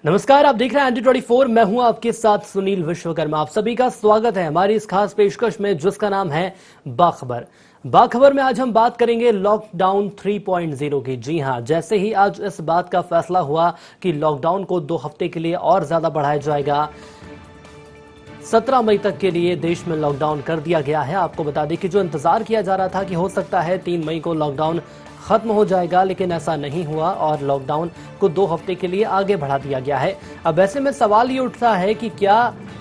नमस्कार, आप देख रहे हैं Anti24। मैं हूं आपके साथ सुनील विश्वकर्मा। आप सभी का स्वागत है हमारी इस खास पेशकश में जिसका नाम है बाखबर। बाखबर में आज हम बात करेंगे लॉकडाउन 3.0 की। जी हां, जैसे ही आज इस बात का फैसला हुआ कि लॉकडाउन को 2 हफ्ते के लिए और ज्यादा बढ़ाया जाएगा, 17 मई तक के लिए देश में लॉकडाउन कर दिया गया है। आपको बता दें कि जो इंतजार किया जा रहा था कि हो सकता है 3 मई को लॉकडाउन खत्म हो जाएगा, लेकिन ऐसा नहीं हुआ और लॉकडाउन को 2 हफ्ते के लिए आगे बढ़ा दिया गया है। अब ऐसे में सवाल ये उठता है कि क्या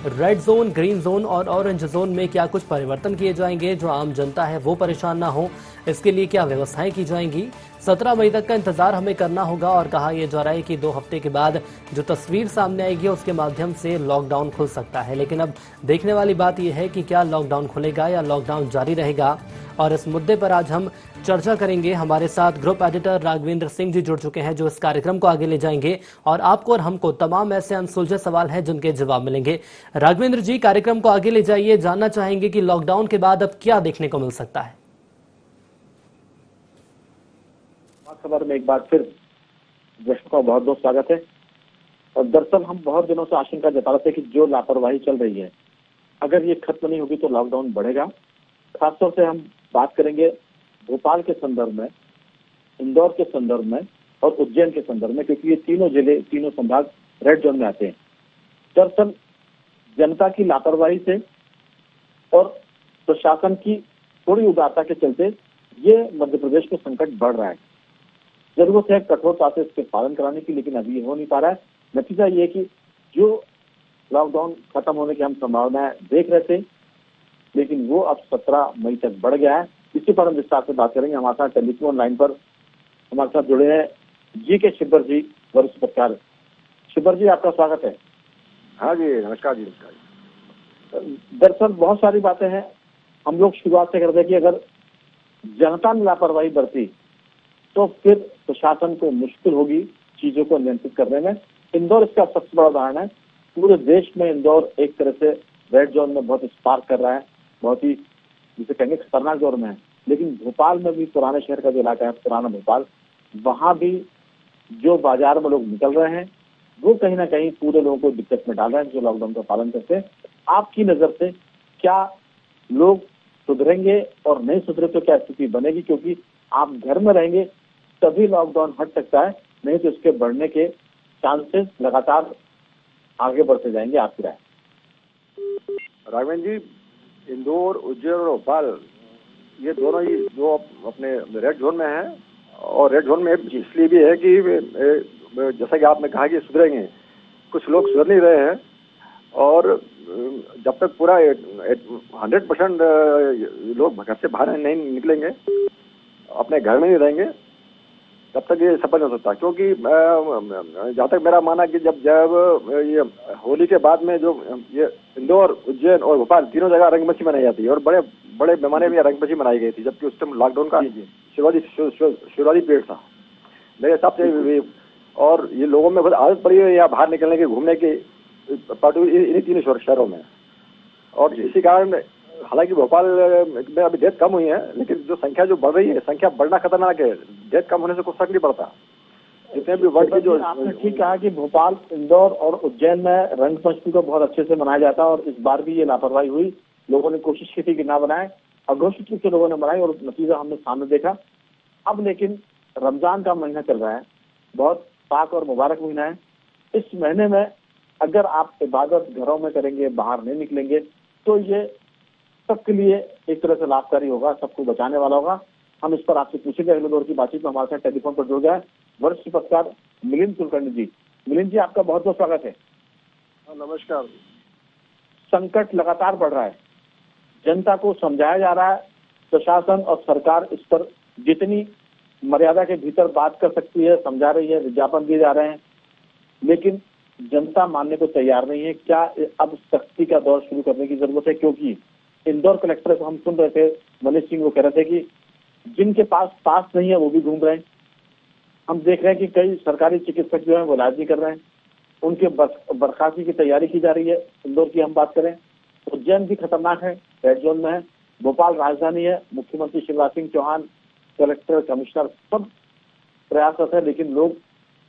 रेड जोन, ग्रीन जोन और ऑरेंज जोन में क्या कुछ परिवर्तन किए जाएंगे जो आम जनता है वो परेशान ना हो, इसके लिए क्या व्यवस्थाएं की जाएंगी। 17 मई तक का इंतजार हमें करना होगा और कहा यह जा रहा है कि 2 हफ्ते के बाद जो तस्वीर सामने आएगी उसके माध्यम से लॉकडाउन खुल सकता है। लेकिन अब देखने वाली बात यह है कि क्या लॉकडाउन खुलेगा या लॉकडाउन जारी रहेगा, और इस मुद्दे पर आज हम चर्चा करेंगे। हमारे साथ ग्रुप एडिटर राघवेंद्र सिंह जी जुड़ चुके हैं जो इस कार्यक्रम को आगे ले जाएंगे और आपको और हमको तमाम ऐसे अनसुलझे सवाल हैं जिनके जवाब मिलेंगे। राघवेंद्र जी, कार्यक्रम को आगे ले जाइए। जानना चाहेंगे कि लॉकडाउन के बाद अब क्या देखने को मिल सकता है। खबर में एक बार फिर दर्शकों का बहुत बहुत स्वागत है। और दरअसल हम बहुत दिनों से आशंका जता रहे थे कि जो लापरवाही चल रही है, अगर ये खत्म नहीं होगी तो लॉकडाउन बढ़ेगा। खासतौर से हम बात करेंगे भोपाल के संदर्भ में, इंदौर के संदर्भ में और उज्जैन के संदर्भ में, क्योंकि ये तीनों जिले, तीनों संभाग रेड जोन में आते हैं। दरअसल जनता की लापरवाही से और प्रशासन की थोड़ी उदारता के चलते ये मध्य प्रदेश में संकट बढ़ रहा है। जरूरत है कठोरता से इसके पालन कराने की, लेकिन अभी ये हो नहीं पा रहा है। नतीजा ये कि जो लॉकडाउन खत्म होने की हम संभावनाएं देख रहे थे, लेकिन वो अब 17 मई तक बढ़ गया है। इसी पर हम विस्तार से बात करेंगे। हमारे साथ टेलीफोन लाइन पर हमारे साथ जुड़े हैं जी.के. शिब्बर जी, वरिष्ठ पत्रकार। शिब्बर जी, आपका स्वागत है। हाँ जी, नमस्कार जी। दरअसल बहुत सारी बातें हैं। हम लोग शुरुआत से करते हैं कि अगर जनता ने लापरवाही बरती तो फिर प्रशासन को मुश्किल होगी चीजों को नियंत्रित करने में। इंदौर इसका सबसे बड़ा उदाहरण है। पूरे देश में इंदौर एक तरह से रेड जोन में बहुत स्पार्क कर रहा है, बहुत ही जिसे कहेंगे खतरनाक जोन में है। लेकिन भोपाल में भी, पुराने शहर का जो इलाका है पुराना भोपाल, वहां भी जो बाजार में लोग निकल रहे हैं वो कहीं ना कहीं पूरे लोगों को दिक्कत में डाल रहे हैं जो लॉकडाउन का पालन करते हैं। आपकी नजर से क्या लोग सुधरेंगे और नहीं सुधरे तो क्या स्थिति बनेगी? क्योंकि आप घर में रहेंगे तभी लॉकडाउन हट सकता है, नहीं तो इसके बढ़ने के चांसेस लगातार आगे बढ़ते जाएंगे। आपकी राय? राघवेंद्र जी, इंदौर, उज्जैन और भोपाल ये दोनों ही जो अपने रेड जोन में हैं, और रेड जोन में इसलिए भी है कि जैसा कि आपने कहा कि सुधरेंगे, कुछ लोग सुधर नहीं रहे हैं। और जब तक पूरा 100% लोग घर से बाहर नहीं निकलेंगे, अपने घर में ही रहेंगे, तब तक ये सफल नहीं हो सकता। क्योंकि जहाँ तक मेरा माना कि जब ये होली के बाद में जो ये इंदौर, उज्जैन और भोपाल तीनों जगह रंगपंचमी मनाई जाती है और बड़े बड़े पैमाने में रंगपंचमी मनाई गई थी, जबकि उस टाइम लॉकडाउन का शुरुआती पीरियड था मेरे हिसाब से। और ये लोगों में बहुत आदत पड़ी है या बाहर निकलने की, घूमने की, इन्हीं तीनों शहरों में। और इसी कारण हालांकि भोपाल में अभी डेथ कम हुई है, लेकिन जो संख्या जो बढ़ रही है, संख्या बढ़ना खतरनाक है। डेथ कम होने से कुछ फर्क नहीं पड़ता। जितने भी वर्ड जो आपने ठीक कहा कि भोपाल, इंदौर और उज्जैन में रंगपंचमी को बहुत अच्छे से मनाया जाता है और इस बार भी ये लापरवाही हुई। लोगों ने कोशिश की थी कि ना बनाए, अघोषित रूप से लोगों ने बनाई और नतीजा हमने सामने देखा। अब लेकिन रमजान का महीना चल रहा है, बहुत पाक और मुबारक महीना है। इस महीने में अगर आप इबादत घरों में करेंगे, बाहर नहीं निकलेंगे, तो ये सबके लिए एक तरह से लाभकारी होगा, सबको बचाने वाला होगा। हम इस पर आपसे पूछेंगे अगले दौर की बातचीत में। हमारे साथ टेलीफोन पर जुड़ गया है वरिष्ठ पत्रकार मिलिंद कुलकर्णी जी। मिलिंद जी, आपका बहुत बहुत स्वागत है। नमस्कार। संकट लगातार बढ़ रहा है, जनता को समझाया जा रहा है, प्रशासन और सरकार इस पर जितनी मर्यादा के भीतर बात कर सकती है समझा रही है, विज्ञापन दिए जा रहे हैं, लेकिन जनता मानने को तैयार नहीं है। क्या अब सख्ती का दौर शुरू करने की जरूरत है? क्योंकि इंदौर कलेक्टर को हम सुन रहे थे, मनीष सिंह, वो कह रहे थे कि जिनके पास नहीं है वो भी घूम रहे हैं। हम देख रहे हैं कि कई सरकारी चिकित्सक जो है वो इलाज नहीं कर रहे हैं, उनके बर्खास्ती की तैयारी की जा रही है। इंदौर की हम बात करें, उज्जैन भी खतरनाक है, रेड जोन में है। भोपाल राजधानी है, मुख्यमंत्री शिवराज सिंह चौहान, कलेक्टर, कमिश्नर सब प्रयासरत है, लेकिन लोग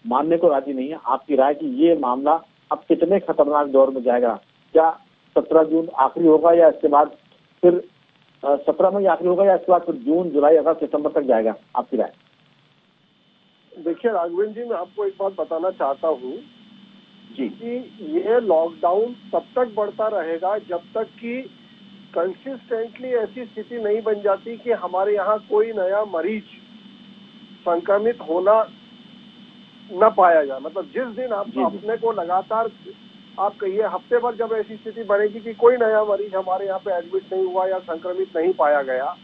मानने को राजी नहीं है। आपकी राय कि ये मामला अब कितने खतरनाक दौर में जाएगा? क्या 17 जून आखिरी होगा या इसके बाद फिर 17 में आखिरी होगा या इसके बाद फिर जून, जुलाई, अगस्त, सितंबर तक जाएगा? आपकी राय? देखिए राघवेंद्र जी, मैं आपको एक बात बताना चाहता हूँ जी कि ये लॉकडाउन तब तक बढ़ता रहेगा जब तक कि कंसिस्टेंटली ऐसी स्थिति नहीं बन जाती कि हमारे यहाँ कोई नया मरीज संक्रमित होना न पाया जाए। मतलब जिस दिन आप जी। अपने को लगातार आप कहिए हफ्ते भर जब ऐसी स्थिति बनेगी कि कोई नया मरीज हमारे यहाँ पे एडमिट नहीं हुआ या संक्रमित नहीं पाया गया,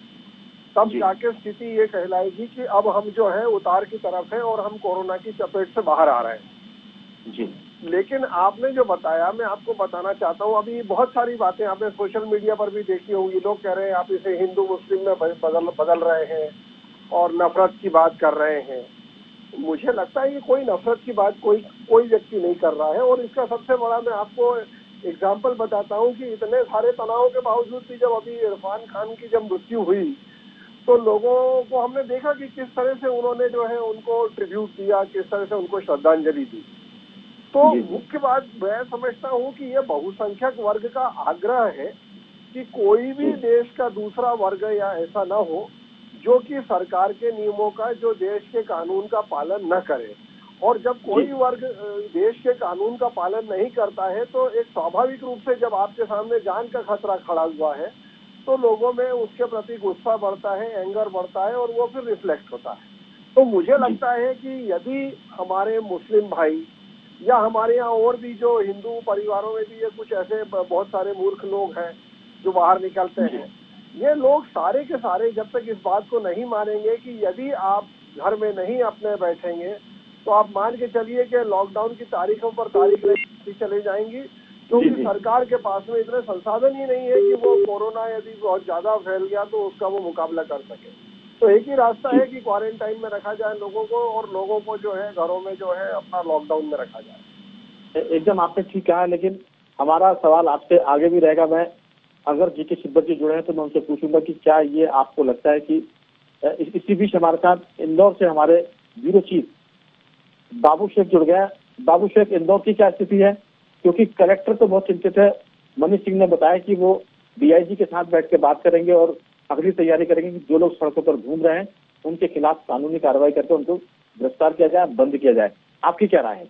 तब जी। जाके स्थिति ये कहलाएगी कि अब हम जो है उतार की तरफ है और हम कोरोना की चपेट से बाहर आ रहे हैं। जी लेकिन आपने जो बताया, मैं आपको बताना चाहता हूँ, अभी बहुत सारी बातें आपने सोशल मीडिया पर भी देखी होंगी। लोग कह रहे हैं आप इसे हिंदू मुस्लिम में बदल रहे हैं और नफरत की बात कर रहे हैं। मुझे लगता है कि कोई नफरत की बात कोई व्यक्ति नहीं कर रहा है। और इसका सबसे बड़ा मैं आपको एग्जाम्पल बताता हूँ कि इतने सारे तनाव के बावजूद भी जब अभी इरफान खान की जब मृत्यु हुई तो लोगों को हमने देखा कि किस तरह से उन्होंने जो है उनको ट्रिब्यूट दिया, किस तरह से उनको श्रद्धांजलि दी। तो मुख्य बात मैं समझता हूँ कि ये बहुसंख्यक वर्ग का आग्रह है कि कोई भी देश का दूसरा वर्ग या ऐसा न हो जो कि सरकार के नियमों का, जो देश के कानून का पालन न करे। और जब कोई वर्ग देश के कानून का पालन नहीं करता है तो एक स्वाभाविक रूप से जब आपके सामने जान का खतरा खड़ा हुआ है तो लोगों में उसके प्रति गुस्सा बढ़ता है, एंगर बढ़ता है और वो फिर रिफ्लेक्ट होता है। तो मुझे लगता है कि यदि हमारे मुस्लिम भाई या हमारे यहाँ और भी जो हिंदू परिवारों में भी ये कुछ ऐसे बहुत सारे मूर्ख लोग हैं जो बाहर निकलते हैं, ये लोग सारे के सारे जब तक इस बात को नहीं मानेंगे कि यदि आप घर में नहीं अपने बैठेंगे तो आप मान के चलिए कि लॉकडाउन की तारीखों पर तारीख चले जाएंगी, क्योंकि सरकार के पास में इतने संसाधन ही नहीं है कि वो कोरोना यदि बहुत ज्यादा फैल गया तो उसका वो मुकाबला कर सके। तो एक ही रास्ता है कि क्वारंटाइन में रखा जाए लोगों को और लोगों को जो है घरों में जो है अपना लॉकडाउन में रखा जाए। एकदम आपने ठीक कहा, लेकिन हमारा सवाल आपसे आगे भी रहेगा। मैं अगर जीके शिब्बर जी जुड़े हैं तो मैं उनसे पूछूंगा कि क्या ये आपको लगता है कि इसी बीच हमारे साथ इंदौर से हमारे ब्यूरो चीफ बाबू शेख जुड़ गया। बाबू शेख, इंदौर की क्या स्थिति है? क्योंकि कलेक्टर तो बहुत चिंतित है। मनीष सिंह ने बताया कि वो डीआईजी के साथ बैठ के बात करेंगे और अगली तैयारी करेंगे कि जो लोग सड़कों पर घूम रहे हैं उनके खिलाफ कानूनी कार्रवाई करके उनको गिरफ्तार किया जाए, बंद किया जाए। आपकी क्या राय है?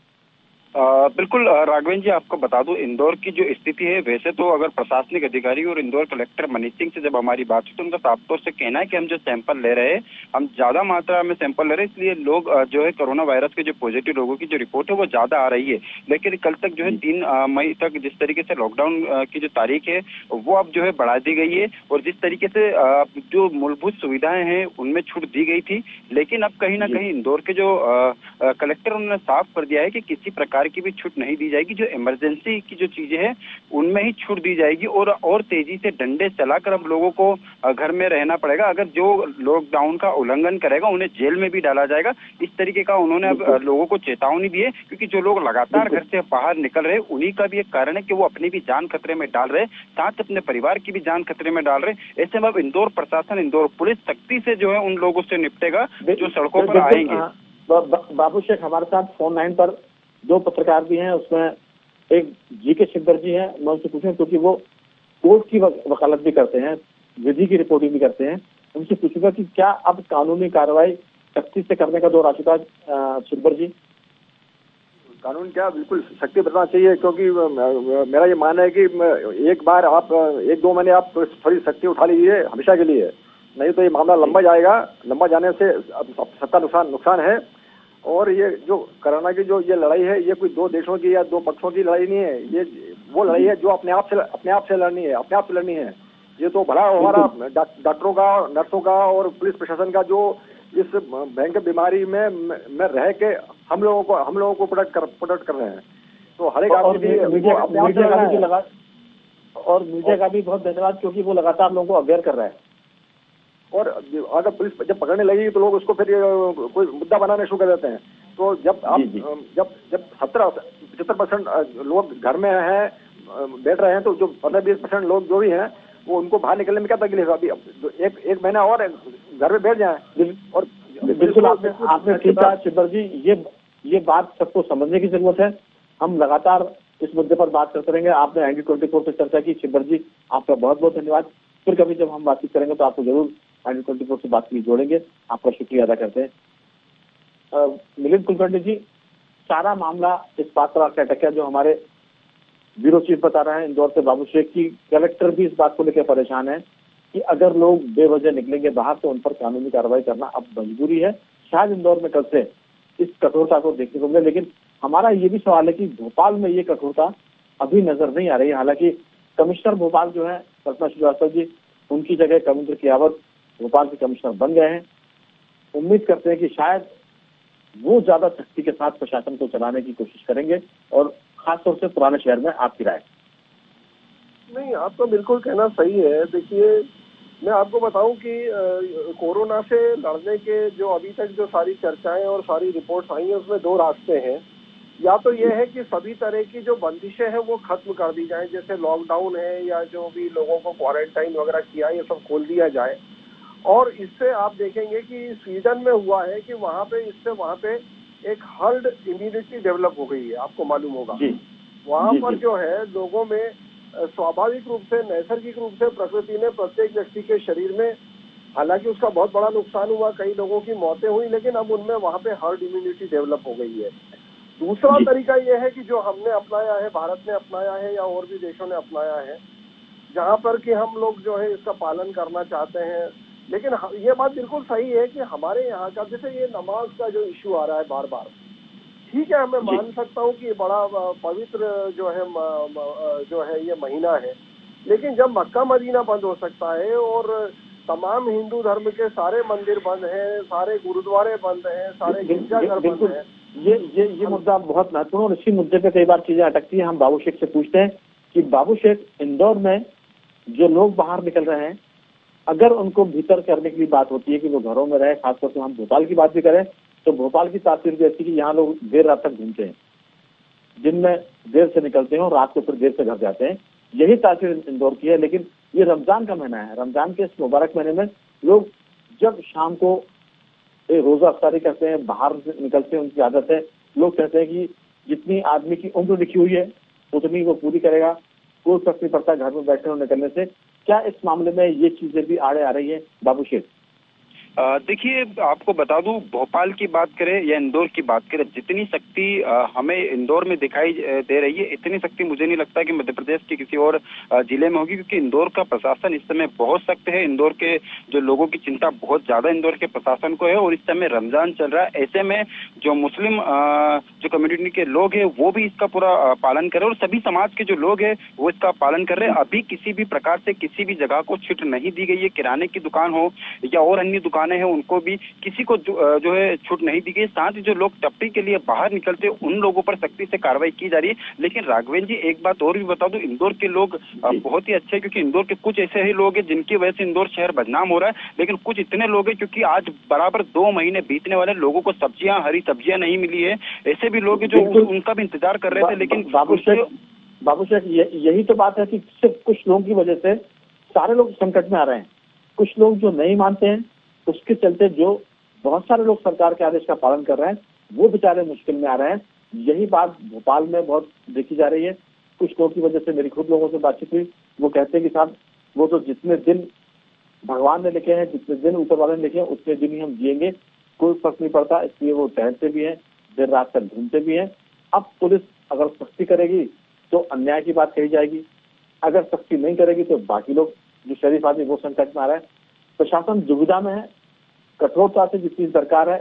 बिल्कुल राघवेंद्र जी, आपको बता दूं इंदौर की जो स्थिति है, वैसे तो अगर प्रशासनिक अधिकारी और इंदौर कलेक्टर मनीष सिंह से जब हमारी बात हुई तो उनका साफ तौर से कहना है कि हम जो सैंपल ले रहे हैं, हम ज्यादा मात्रा में सैंपल ले रहे हैं, इसलिए लोग जो है कोरोना वायरस के जो पॉजिटिव लोगों की जो रिपोर्ट है वो ज्यादा आ रही है। लेकिन कल तक जो है 3 मई तक जिस तरीके से लॉकडाउन की जो तारीख है वो अब जो है बढ़ा दी गई है और जिस तरीके से जो मूलभूत सुविधाएं हैं उनमें छूट दी गई थी, लेकिन अब कहीं ना कहीं इंदौर के जो कलेक्टर उन्होंने साफ कर दिया है कि किसी प्रकार की भी छूट नहीं दी जाएगी। जो इमरजेंसी की जो चीजें हैं उनमें ही छूट दी जाएगी और तेजी से डंडे चलाकर अब लोगों को घर में रहना पड़ेगा। अगर जो लॉकडाउन का उल्लंघन करेगा उन्हें जेल में भी डाला जाएगा। इस तरीके का उन्होंने अब लोगों को चेतावनी दी है, क्योंकि जो लोग लगातार घर से बाहर निकल रहे हैं उन्हीं का भी एक कारण है कि वो अपनी भी जान खतरे में डाल रहे, साथ अपने परिवार की भी जान खतरे में डाल रहे। ऐसे में अब इंदौर प्रशासन, इंदौर पुलिस सख्ती से जो है उन लोगों से निपटेगा जो सड़कों पर आएंगे। बाबू शेख, हमारे साथ फोन लाइन पर 2 पत्रकार भी हैं, उसमें एक जीके शिब्बर जी हैं। मैं उनसे पूछूं क्योंकि वो कोर्ट की वकालत भी करते हैं, विधि की रिपोर्टिंग भी करते हैं, उनसे पूछूंगा कि क्या अब कानूनी कार्रवाई सख्ती से करने का दौर आ चुका है? शिब्बर जी, कानून क्या बिल्कुल सख्ती बरतना चाहिए, क्योंकि मेरा ये मानना है कि एक बार आप 1-2 महीने आप थोड़ी सख्ती उठा लीजिए हमेशा के लिए, नहीं तो ये मामला लंबा जाएगा। लंबा जाने से सबका नुकसान है। और ये जो कोरोना की जो ये लड़ाई है, ये कोई 2 देशों की या 2 पक्षों की लड़ाई नहीं है। ये वो लड़ाई है जो अपने आप से लड़नी है। ये तो भला हमारा डॉक्टरों का, नर्सों का और पुलिस प्रशासन का जो इस भयंकर बीमारी में रह के हम लोगों को प्रोटेक्ट कर रहे हैं। तो हर एक आदमी मीडिया का भी बहुत धन्यवाद, क्योंकि वो लगातार लोगों को अवेयर कर रहा है। और अगर पुलिस जब पकड़ने लगेगी तो लोग उसको फिर कोई मुद्दा बनाने शुरू कर देते हैं। तो जब आप जब 70-75% लोग घर में हैं, बैठ रहे हैं, तो जो 15-20% लोग जो भी हैं वो उनको बाहर निकलने में क्या तकलीफ है? अभी एक महीना और घर में बैठ जाए। और बिल्कुल आपने ठीक कहा शिब्बर जी। ये बात सबको समझने की जरूरत है। हम लगातार इस मुद्दे पर बात करते रहेंगे। आपने ND24 से चर्चा की, छिब्बर जी आपका बहुत बहुत धन्यवाद। फिर कभी जब हम बातचीत करेंगे तो आपको जरूर ND24 से बात के लिए जोड़ेंगे। आपका शुक्रिया अदा करते हैं। मिलिंद कुलकर्णी जी, सारा मामला इस बात पर आपका अटक है जो हमारे ब्यूरो चीफ बता रहे हैं इंदौर से बाबू शेख की। कलेक्टर भी इस बात को लेकर परेशान है कि अगर लोग बेवजह निकलेंगे बाहर तो उन पर कानूनी कार्रवाई करना अब मजबूरी है। शायद इंदौर में कल से इस कठोरता को देखने को मिले, लेकिन हमारा ये भी सवाल है कि भोपाल में ये कठोरता अभी नजर नहीं आ रही। हालांकि कमिश्नर भोपाल जो है कल्पना श्रीवास्तव जी, उनकी जगह कविंद्र कियावत भोपाल के कमिश्नर बन गए हैं। उम्मीद करते हैं कि शायद वो ज्यादा सख्ती के साथ प्रशासन को चलाने की कोशिश करेंगे, और खासतौर से पुराने शहर में। आपकी राय? नहीं, आपका बिल्कुल कहना सही है। देखिए, मैं आपको बताऊं कि कोरोना से लड़ने के जो अभी तक जो सारी चर्चाएं और सारी रिपोर्ट्स आई हैं उसमें दो रास्ते हैं। या तो ये है कि सभी तरह की जो बंदिशें हैं वो खत्म कर दी जाएं, जैसे लॉकडाउन है या जो भी लोगों को क्वारंटाइन वगैरह किया ये सब खोल दिया जाए। और इससे आप देखेंगे कि स्वीडन में हुआ है कि वहाँ पे एक हर्ड इम्यूनिटी डेवलप हो गई है। आपको मालूम होगा वहाँ पर जो है लोगों में स्वाभाविक रूप से, नैसर्गिक रूप से प्रकृति ने प्रत्येक व्यक्ति के शरीर में, हालांकि उसका बहुत बड़ा नुकसान हुआ, कई लोगों की मौतें हुई, लेकिन अब उनमें वहाँ पे हर्ड इम्यूनिटी डेवलप हो गई है। दूसरा तरीका यह है कि जो हमने अपनाया है, भारत ने अपनाया है या और भी देशों ने अपनाया है, जहाँ पर कि हम लोग जो है इसका पालन करना चाहते हैं। लेकिन ये बात बिल्कुल सही है कि हमारे यहाँ का, जैसे ये नमाज का जो इश्यू आ रहा है बार बार, ठीक है, मैं मान सकता हूँ कि ये बड़ा पवित्र जो है ये महीना है, लेकिन जब मक्का मदीना बंद हो सकता है और तमाम हिंदू धर्म के सारे मंदिर बंद हैं, सारे गुरुद्वारे बंद हैं, सारे गिरजाघर बंद हैं। ये मुद्दा बहुत महत्वपूर्ण, और इसी मुद्दे पे कई बार चीजें अटकती है। हम बाबू शेख से पूछते हैं कि बाबू शेख, इंदौर में जो लोग बाहर निकल रहे हैं, अगर उनको भीतर करने की बात होती है कि वो घरों में रहे, खासतौर से हम भोपाल की बात भी करें तो भोपाल की तासीर भी ऐसी कि यहाँ लोग देर रात तक घूमते हैं, दिन में देर से निकलते हैं और रात को फिर देर से घर जाते हैं। यही तासीर इंदौर की है। लेकिन ये रमजान का महीना है, रमजान के इस मुबारक महीने में लोग जब शाम को रोजा अफ्तारी करते हैं, बाहर निकलते हैं, उनकी आदत है। लोग कहते हैं कि जितनी आदमी की उम्र लिखी हुई है उतनी वो पूरी करेगा, कोई फर्क नहीं पड़ता घर में बैठने और निकलने से। क्या इस मामले में ये चीजें भी आड़े आ रही है बाबू शेख? देखिए, आपको बता दूं, भोपाल की बात करें या इंदौर की बात करें, जितनी शक्ति हमें इंदौर में दिखाई दे रही है, इतनी शक्ति मुझे नहीं लगता कि मध्य प्रदेश के किसी और जिले में होगी, क्योंकि इंदौर का प्रशासन इस समय बहुत सख्त है। इंदौर के जो लोगों की चिंता बहुत ज्यादा इंदौर के प्रशासन को है, और इस समय रमजान चल रहा है। ऐसे में जो मुस्लिम जो कम्युनिटी के लोग हैं वो भी इसका पूरा पालन कर रहे हैं, और सभी समाज के जो लोग हैं वो इसका पालन कर रहे हैं। अभी किसी भी प्रकार से किसी भी जगह को छूट नहीं दी गई है। किराने की दुकान हो या और अन्य दुकानें हैं, उनको भी किसी को जो है छूट नहीं दी गई। साथ ही जो लोग टप्पी के लिए बाहर निकलते हैं उन लोगों पर सख्ती से कार्रवाई की जा रही है। लेकिन राघवेंद्र जी, एक बात और भी बता दूं, इंदौर के लोग बहुत ही अच्छे हैं, क्योंकि इंदौर के कुछ ऐसे ही लोग हैं जिनकी वजह से इंदौर शहर बदनाम हो रहा है। लेकिन कुछ इतने लोग हैं, क्योंकि आज बराबर 2 महीने बीतने वाले, लोगों को सब्जियां, हरी सब्जियां नहीं मिली है। ऐसे भी लोग हैं जो उनका भी इंतजार कर रहे थे। लेकिन बाबू शेख, यही तो बात है कि सिर्फ कुछ लोगों की वजह से सारे लोग संकट में आ रहे हैं। कुछ लोग जो नहीं मानते हैं, उसके चलते जो बहुत सारे लोग सरकार के आदेश का पालन कर रहे हैं, वो बेचारे मुश्किल में आ रहे हैं। यही बात भोपाल में बहुत देखी जा रही है। कुछ लोगों की वजह से मेरी खुद लोगों से बातचीत हुई, वो कहते हैं कि साहब, वो तो जितने दिन भगवान ने लिखे हैं, जितने दिन ऊपर वाले ने लिखे हैं, उतने दिन ही हम जिएंगे, कोई फर्क नहीं पड़ता। इसलिए वो टहलते भी हैं, देर रात तक घूमते भी हैं। अब पुलिस अगर सख्ती करेगी तो अन्याय की बात कही जाएगी, अगर सख्ती नहीं करेगी तो बाकी लोग जो शरीफ आदमी वो संकट में आ रहे हैं। प्रशासन दुविधा में है। कठोरता से जितनी दरकार है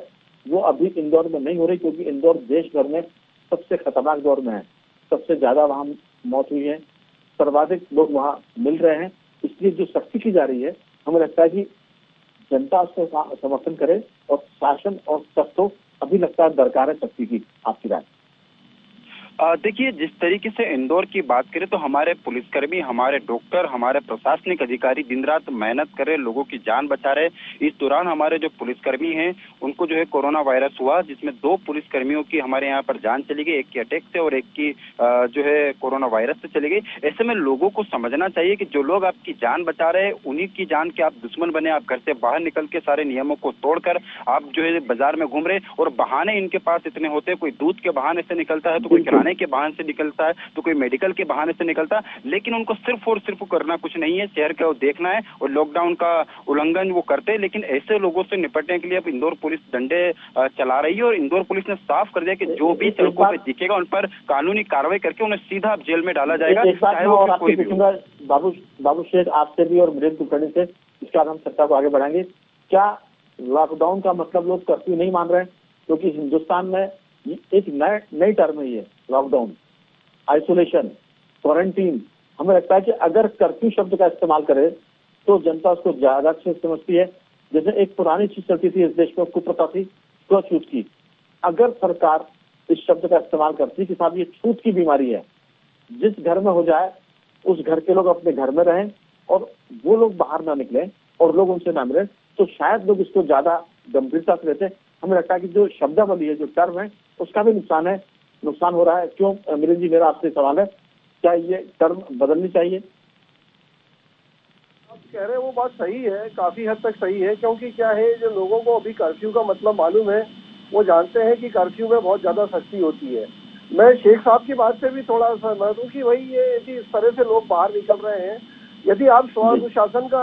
वो अभी इंदौर में नहीं हो रही, क्योंकि इंदौर देश भर में सबसे खतरनाक दौर में है। सबसे ज्यादा वहाँ मौत हुई है, सर्वाधिक लोग वहाँ मिल रहे हैं। इसलिए जो सख्ती की जा रही है, हमें लगता है कि जनता उसका समर्थन करे और शासन और सख्त हो। अभी लगता है दरकार है सख्ती की। आपकी राय? देखिए, जिस तरीके से इंदौर की बात करें तो हमारे पुलिसकर्मी, हमारे डॉक्टर, हमारे प्रशासनिक अधिकारी दिन रात मेहनत कर रहे, लोगों की जान बचा रहे। इस दौरान हमारे जो पुलिसकर्मी हैं उनको जो है कोरोना वायरस हुआ, जिसमें 2 पुलिसकर्मियों की हमारे यहाँ पर जान चली गई, एक की अटैक से और एक की जो है कोरोना वायरस से चली गई। ऐसे में लोगों को समझना चाहिए कि जो लोग आपकी जान बचा रहे हैं उन्हीं की जान के आप दुश्मन बने। आप घर से बाहर निकल के सारे नियमों को तोड़कर आप जो है बाजार में घूम रहे, और बहाने इनके पास इतने होते हैं। कोई दूध के बहाने से निकलता है, तो कोई किराने के बहाने से निकलता है, तो कोई मेडिकल के बहाने से निकलता है, लेकिन उनको सिर्फ और सिर्फ करना कुछ नहीं है, शहर का देखना है और लॉकडाउन का उल्लंघन वो करते हैं। लेकिन ऐसे लोगों से निपटने के लिए अब इंदौर पुलिस डंडे चला रही है, और इंदौर पुलिस ने साफ कर दिया कि जो भी सड़कों पे दिखेगा उन पर कानूनी कार्रवाई करके उन्हें सीधा जेल में डाला जाएगा, चाहे वो कोई भी हो। बाबू शेख, आपसे भी और वीरेंद्र कुलकर्णी से इसके बाद हम चर्चा को आगे बढ़ाएंगे। क्या लॉकडाउन का मतलब लोग कर्फ्यू नहीं मान रहे हैं? क्योंकि हिंदुस्तान में एक नई टर्म है ये लॉकडाउन, आइसोलेशन, क्वारंटीन। हमें लगता है कि अगर कर्फ्यू शब्द का इस्तेमाल करे तो जनता उसको ज्यादा अच्छे से समझती है। जैसे एक पुरानी चीज चलती थी इस देश में, कुप्रथा थी, छूत की। अगर सरकार इस शब्द का इस्तेमाल करती कि साहब ये छूत की बीमारी है, जिस घर में हो जाए उस घर के लोग अपने घर में रहें और वो लोग बाहर ना निकले और लोग उनसे ना मिले, तो शायद लोग इसको ज्यादा गंभीरता से लेते। हमें लगता है कि जो शब्दावली है, जो टर्म है, उसका भी नुकसान हो रहा है। क्यों मिलिंद जी, मेरा आपसे सवाल है, क्या ये टर्म बदलनी चाहिए? आप कह रहे हैं वो बात सही है, काफी हद तक सही है, क्योंकि क्या है, जो लोगों को अभी कर्फ्यू का मतलब मालूम है, वो जानते हैं कि कर्फ्यू में बहुत ज्यादा सख्ती होती है। मैं शेख साहब की बात से भी थोड़ा सहमत हूँ कि भाई ये यदि इस तरह से लोग बाहर निकल रहे हैं, यदि आप स्वानुशासन का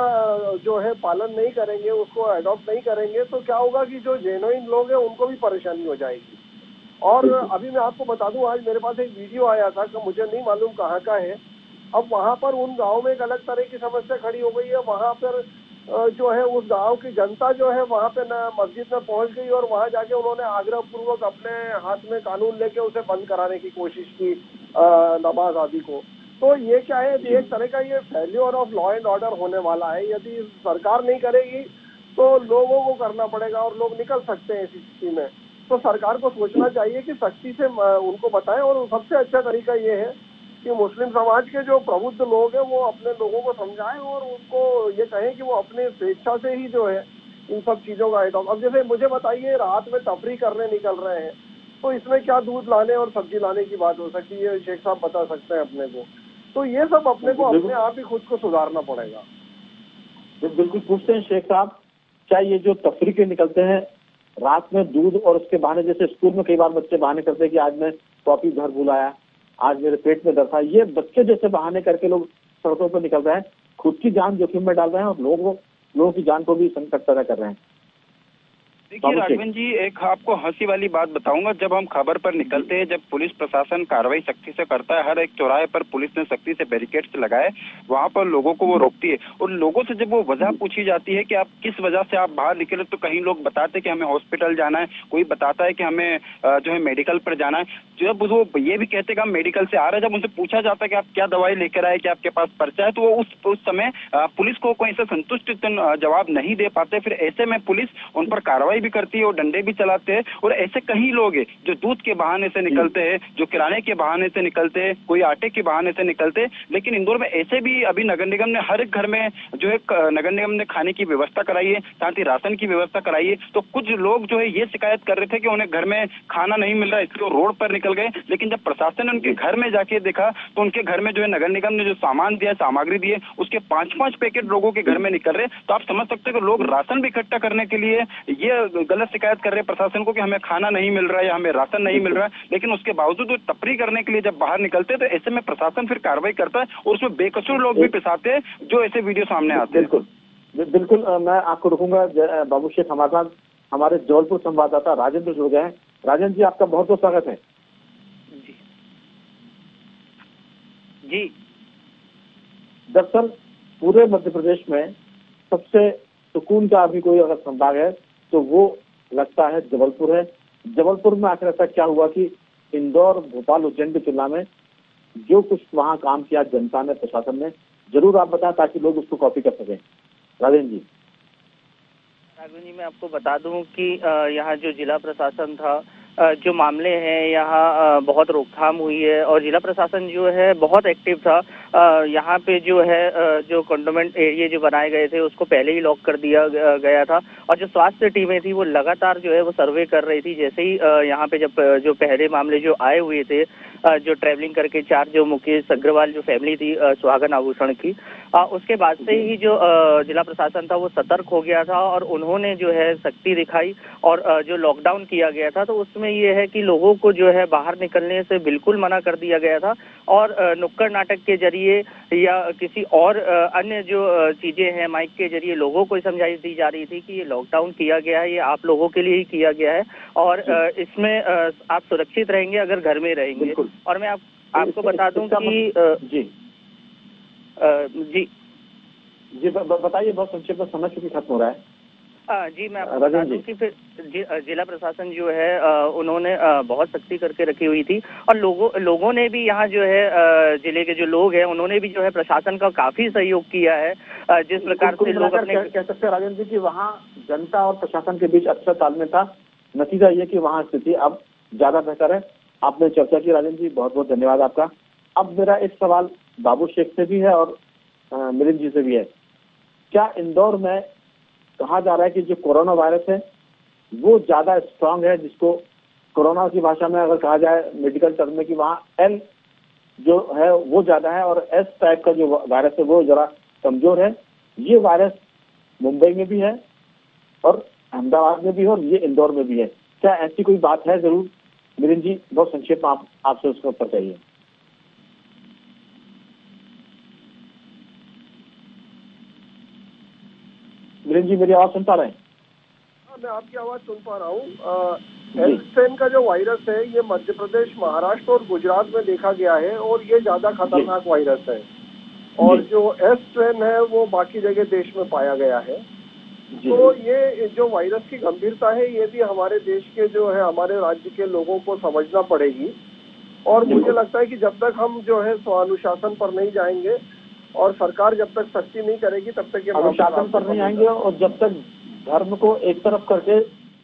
जो है पालन नहीं करेंगे, उसको अडॉप्ट नहीं करेंगे, तो क्या होगा कि जो जेन्युइन लोग हैं उनको भी परेशानी हो जाएगी। और अभी मैं आपको बता दूं, आज मेरे पास एक वीडियो आया था कि मुझे नहीं मालूम कहाँ का है। अब वहां पर उन गांव में एक अलग तरह की समस्या खड़ी हो गई है। वहां पर जो है उस गांव की जनता जो है वहां पे न मस्जिद में पहुंच गई और वहां जाके उन्होंने आग्रह पूर्वक अपने हाथ में कानून लेके उसे बंद कराने की कोशिश की, नमाज आदि को। तो ये क्या है, एक तरह का ये failure of law and order होने वाला है। यदि सरकार नहीं करेगी तो लोगों को करना पड़ेगा और लोग निकल सकते हैं ऐसी स्थिति में। तो सरकार को सोचना चाहिए कि सख्ती से उनको बताएं। और सबसे अच्छा तरीका ये है कि मुस्लिम समाज के जो प्रबुद्ध लोग हैं वो अपने लोगों को समझाएं और उनको ये कहें कि वो अपने स्वेच्छा से ही जो है इन सब चीजों का आइटम। अब जैसे मुझे बताइए, रात में तफरी करने निकल रहे हैं, तो इसमें क्या दूध लाने और सब्जी लाने की बात हो सकती है? शेख साहब बता सकते हैं अपने को। तो ये सब अपने को अपने आप ही खुद को सुधारना पड़ेगा। बिल्कुल पूछते हैं शेख साहब, क्या ये जो तफरी के निकलते हैं रात में दूध और उसके बहाने, जैसे स्कूल में कई बार बच्चे बहाने करते हैं कि आज मैं कॉपी घर भुलाया, आज मेरे पेट में दर्द था, ये बच्चे जैसे बहाने करके लोग सड़कों पर निकल रहे हैं, खुद की जान जोखिम में डाल रहे हैं और लोगों की जान को भी संकट पैदा कर रहे हैं। देखिए राघवन जी, एक आपको हंसी वाली बात बताऊंगा। जब हम खबर पर निकलते हैं, जब पुलिस प्रशासन कार्रवाई सख्ती से करता है, हर एक चौराहे पर पुलिस ने सख्ती से बैरिकेड्स लगाए, वहां पर लोगों को वो रोकती है। और लोगों से जब वो वजह पूछी जाती है कि आप किस वजह से आप बाहर निकले, तो कहीं लोग बताते हैं कि हमें हॉस्पिटल जाना है, कोई बताता है कि हमें जो है मेडिकल पर जाना है। जब वो ये भी कहते कि हम मेडिकल से आ रहे हैं, जब उनसे पूछा जाता है कि आप क्या दवाई लेकर आए, कि आपके पास पर्चा है, तो वो उस समय पुलिस को कोई ऐसा संतुष्ट जवाब नहीं दे पाते। फिर ऐसे में पुलिस उन पर कार्रवाई भी करती है और डंडे भी चलाते हैं। और ऐसे कई लोग हैं जो दूध के बहाने से निकलते हैं, जो किराने के बहाने से निकलते हैं, कोई आटे के बहाने से निकलते हैं। लेकिन इंदौर में ऐसे भी अभी नगर निगम ने हर एक घर में जो है नगर निगम ने खाने की व्यवस्था कराई है, साथ ही राशन की व्यवस्था कराई है। तो कुछ लोग जो है ये शिकायत कर रहे थे कि उन्हें घर में खाना नहीं मिल रहा, इसलिए रोड पर निकल गए। लेकिन जब प्रशासन ने उनके घर में जाके देखा तो उनके घर में जो है नगर निगम ने जो सामान दिया, सामग्री दी है, उसके 5-5 पैकेट लोगों के घर में निकल रहे। तो आप समझ सकते हो कि लोग राशन भी इकट्ठा करने के लिए ये गलत शिकायत कर रहे हैं प्रशासन को कि हमें खाना नहीं मिल रहा है या हमें राशन नहीं मिल रहा है। लेकिन उसके बावजूद वो तफरी करने के लिए जब बाहर निकलते हैं, तो ऐसे में प्रशासन फिर कार्रवाई करता है और उसमें बेकसूर लोग भी पिसाते हैं, जो ऐसे वीडियो सामने आते हैं। बिल्कुल मैं आपको रुकूंगा। बाबू शेख हमारे साथ हमारे जबलपुर संवाददाता राजेंद्र जुड़ गए हैं। राजेंद्र जी, आपका बहुत बहुत स्वागत है। जी दरअसल पूरे मध्य प्रदेश में सबसे सुकून का अभी कोई अगर संभाग है तो वो लगता है जबलपुर है। जबलपुर में आखिर ऐसा क्या हुआ कि इंदौर, भोपाल, उज्जैन की तुलना में जो कुछ वहाँ काम किया जनता ने, प्रशासन ने, जरूर आप बताएं ताकि लोग उसको कॉपी कर सकें। राजेंद्र जी। मैं आपको बता दूं कि यहाँ जो जिला प्रशासन था जो मामले हैं यहाँ बहुत रोकथाम हुई है और जिला प्रशासन जो है बहुत एक्टिव था। यहाँ पे जो है जो कंटोनमेंट एरिया जो बनाए गए थे उसको पहले ही लॉक कर दिया गया था और जो स्वास्थ्य टीमें थी वो लगातार जो है वो सर्वे कर रही थी। जैसे ही यहाँ पे जब जो पहले मामले जो आए हुए थे, जो ट्रैवलिंग करके 4 जो मुकेश अग्रवाल जो फैमिली थी सुहागन आभूषण की, उसके बाद से ही जो जिला प्रशासन था वो सतर्क हो गया था और उन्होंने जो है सख्ती दिखाई और जो लॉकडाउन किया गया था तो उसमें ये है कि लोगों को जो है बाहर निकलने से बिल्कुल मना कर दिया गया था और नुक्कड़ नाटक के जरिए या किसी और अन्य जो चीजें हैं माइक के जरिए लोगों को समझाई दी जा रही थी कि ये लॉकडाउन किया गया है, ये आप लोगों के लिए ही किया गया है और इसमें आप सुरक्षित रहेंगे अगर घर में रहेंगे। और मैं आपको बता दूं कि जी बताइए, बहुत संक्षेप में, समय चूंकि खत्म हो रहा है। जी मैं आपको बता दूं कि फिर जिला प्रशासन जो है उन्होंने बहुत सख्ती करके रखी हुई थी और लोगों ने भी यहाँ जो है जिले के जो लोग हैं उन्होंने भी जो है प्रशासन का काफी सहयोग किया है। जिस प्रकार से लोग अपने कह सकते हैं राजेंद्र जी कि वहाँ जनता और प्रशासन के बीच अच्छा तालमेल था। नतीजा ये कि वहाँ स्थिति अब ज्यादा बेहतर है। आपने चर्चा की राजेंद्र जी, बहुत बहुत धन्यवाद आपका। अब मेरा एक सवाल बाबू शेख से भी है और मिलिंद जी से भी है। क्या इंदौर में कहा जा रहा है कि जो कोरोना वायरस है वो ज्यादा स्ट्रांग है, जिसको कोरोना की भाषा में अगर कहा जाए मेडिकल टर्म में कि वहाँ एल जो है वो ज्यादा है और एस टाइप का जो वायरस है वो जरा कमजोर है। ये वायरस मुंबई में भी है और अहमदाबाद में भी है और ये इंदौर में भी है। क्या ऐसी कोई बात है? जरूर मिलिंद जी, बहुत संक्षेप में आपसे उसका उत्तर चाहिए। मिलिंद जी, मेरी आवाज सुन पा रहे हैं? मैं आपकी आवाज सुन पा रहा हूँ। एल स्ट्रेन का जो वायरस है ये मध्य प्रदेश, महाराष्ट्र और गुजरात में देखा गया है और ये ज्यादा खतरनाक वायरस है और जो एस स्ट्रेन है वो बाकी जगह देश में पाया गया है। तो ये जो वायरस की गंभीरता है ये भी हमारे देश के जो है हमारे राज्य के लोगों को समझना पड़ेगी और मुझे लगता है कि जब तक हम जो है स्वानुशासन पर नहीं जाएंगे और सरकार जब तक सख्ती नहीं करेगी तब तक ये अनुशासन पर नहीं आएंगे और जब तक धर्म को एक तरफ करके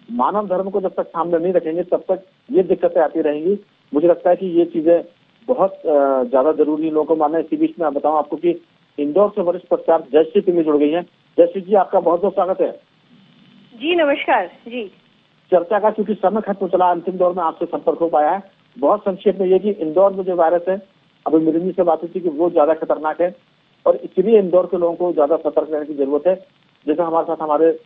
मानव धर्म को जब तक सामने नहीं रखेंगे तब तक ये दिक्कतें आती रहेंगी। मुझे लगता है कि ये चीजें बहुत ज्यादा जरूरी लोगों को मानना है। इसी बीच में मैं बताऊं आपको कि इंदौर से वरिष्ठ पत्रकार जयश्री टिल्ली जुड़ गई हैं। जयश्री जी, आपका बहुत बहुत स्वागत है। जी नमस्कार जी। चर्चा का क्योंकि समय खत्म चला, अंतिम दौर में आपसे संपर्क हो पाया है। बहुत संक्षेप में ये कि इंदौर में जो वायरस है, अभी मिलिंद जी से बात हुई थी कि वो ज्यादा खतरनाक है और इसलिए इंदौर के लोगों को ज्यादा सतर्क रहने की जरूरत है। जैसे हमारे साथ हमारे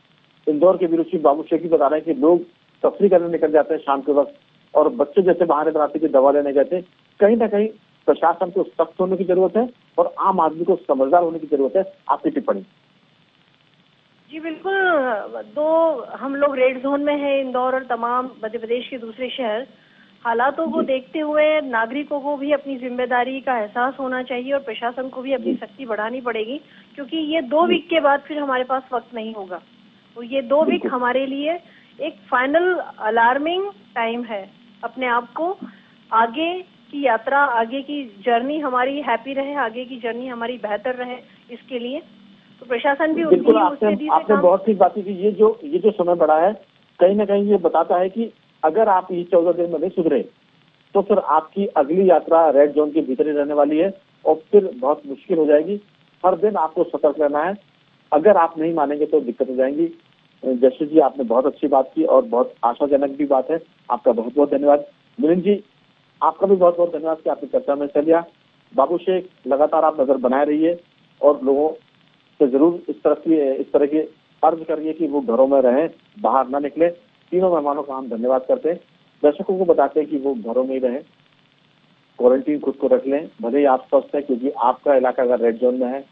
इंदौर के विरोधी बाबू शेख भी बता रहे हैं कि लोग तफरी करने निकल जाते हैं शाम के वक्त और बच्चे जैसे बहाने बनाते कि दवा लेने गए थे। कहीं ना कहीं प्रशासन को सख्त होने की जरूरत है और आम आदमी को समझदार होने की जरूरत है। आपकी टिप्पणी? जी बिल्कुल, हम लोग रेड जोन में है, इंदौर और तमाम मध्य प्रदेश के दूसरे शहर। हालातों को देखते हुए नागरिकों को भी अपनी जिम्मेदारी का एहसास होना चाहिए और प्रशासन को भी अपनी सख्ती बढ़ानी पड़ेगी क्योंकि ये 2 वीक के बाद फिर हमारे पास वक्त नहीं होगा। तो ये 2 वीक हमारे लिए एक फाइनल अलार्मिंग टाइम है। अपने आप को आगे की यात्रा, आगे की जर्नी हमारी हैप्पी रहे, आगे की जर्नी हमारी बेहतर रहे, इसके लिए तो प्रशासन भी बिल्कुल आपने बहुत ठीक बात की कि ये जो समय बढ़ा है कहीं ना कहीं ये बताता है कि अगर आप ये 14 दिन में नहीं सुधरे तो फिर आपकी अगली यात्रा रेड जोन के भीतर ही रहने वाली है और फिर बहुत मुश्किल हो जाएगी। हर दिन आपको सतर्क रहना है। अगर आप नहीं मानेंगे तो दिक्कत हो जाएंगी। जयश्री जी, आपने बहुत अच्छी बात की और बहुत आशाजनक भी बात है। आपका बहुत बहुत धन्यवाद। मिलिंद जी, आपका भी बहुत बहुत धन्यवाद कि आपने चर्चा में हिस्सा लिया। बाबू शेख, लगातार आप नजर बनाए रहिए और लोगों से जरूर इस तरह की अर्ज करिए कि वो घरों में रहें, बाहर ना निकले। तीनों मेहमानों का हम धन्यवाद करते हैं। दर्शकों को बताते हैं कि वो घरों में ही रहें, क्वारंटीन खुद को रख लें। भले ही आप स्वस्थ हैं, क्योंकि आपका इलाका अगर रेड जोन में है,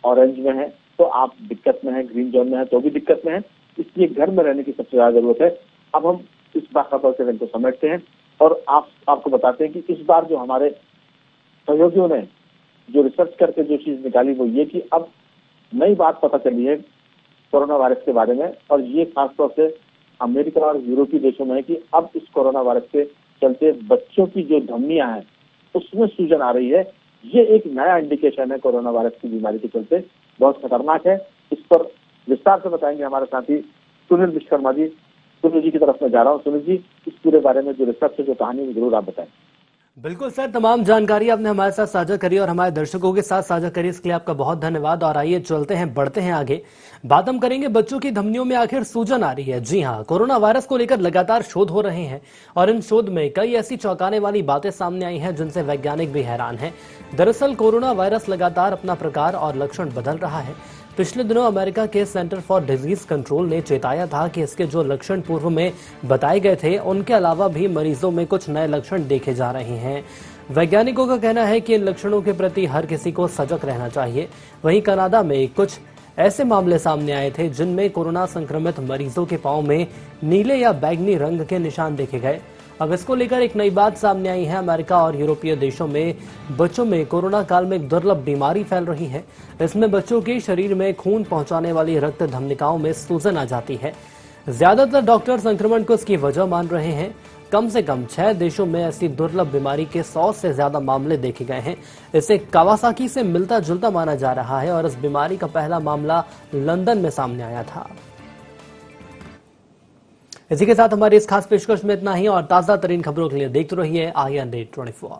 ऑरेंज में है तो आप दिक्कत में है, ग्रीन जोन में है तो भी दिक्कत में है। इसलिए घर में रहने की सबसे ज्यादा जरूरत है। अब हम इस बाखबर के रंग को समेटते हैं और आपको बताते हैं कि इस बार जो हमारे सहयोगियों ने जो रिसर्च करके जो चीज निकाली वो ये कि अब नई बात पता चली है कोरोना वायरस के बारे में और ये खासतौर से अमेरिका और यूरोपीय देशों में है कि अब इस कोरोना वायरस के चलते बच्चों की जो धमनियां हैं उसमें सूजन आ रही है। ये एक नया इंडिकेशन है कोरोना वायरस की बीमारी के चलते, बहुत खतरनाक है। इस पर विस्तार से बताएंगे हमारे साथी सुनील विश्वकर्मा जी। सुनील जी की तरफ मैं जा रहा हूँ। सुनील जी, इस पूरे बारे में जो रिसर्च है, जो कहानी है, जरूर आप बताएं। बिल्कुल सर, तमाम जानकारी आपने हमारे साथ साझा करी और हमारे दर्शकों के साथ साझा करी, इसके लिए आपका बहुत धन्यवाद। और आइए चलते हैं, बढ़ते हैं आगे। बात हम करेंगे बच्चों की धमनियों में आखिर सूजन आ रही है। जी हाँ, कोरोना वायरस को लेकर लगातार शोध हो रहे हैं और इन शोध में कई ऐसी चौंकाने वाली बातें सामने आई हैं जिनसे वैज्ञानिक भी हैरान हैं। दरअसल कोरोना वायरस लगातार अपना प्रकार और लक्षण बदल रहा है। पिछले दिनों अमेरिका के सेंटर फॉर डिजीज कंट्रोल ने चेताया था कि इसके जो लक्षण पूर्व में बताए गए थे, उनके अलावा भी मरीजों में कुछ नए लक्षण देखे जा रहे हैं। वैज्ञानिकों का कहना है कि इन लक्षणों के प्रति हर किसी को सजग रहना चाहिए। वहीं कनाडा में कुछ ऐसे मामले सामने आए थे जिनमें कोरोना संक्रमित मरीजों के पांव में नीले या बैंगनी रंग के निशान देखे गए। अब इसको लेकर एक नई बात सामने आई है। अमेरिका और यूरोपीय देशों में बच्चों में कोरोना काल में एक दुर्लभ बीमारी फैल रही है। इसमें बच्चों के शरीर में खून पहुंचाने वाली रक्त धमनिकाओं में सूजन आ जाती है। ज्यादातर डॉक्टर संक्रमण को इसकी वजह मान रहे हैं। कम से कम 6 देशों में ऐसी दुर्लभ बीमारी के 100 से ज्यादा मामले देखे गए हैं। इसे कावासाकी से मिलता जुलता माना जा रहा है और इस बीमारी का पहला मामला लंदन में सामने आया था। इसी के साथ हमारी इस खास पेशकश में इतना ही और ताजा तरीन खबरों के लिए देखते रहिए IND 24।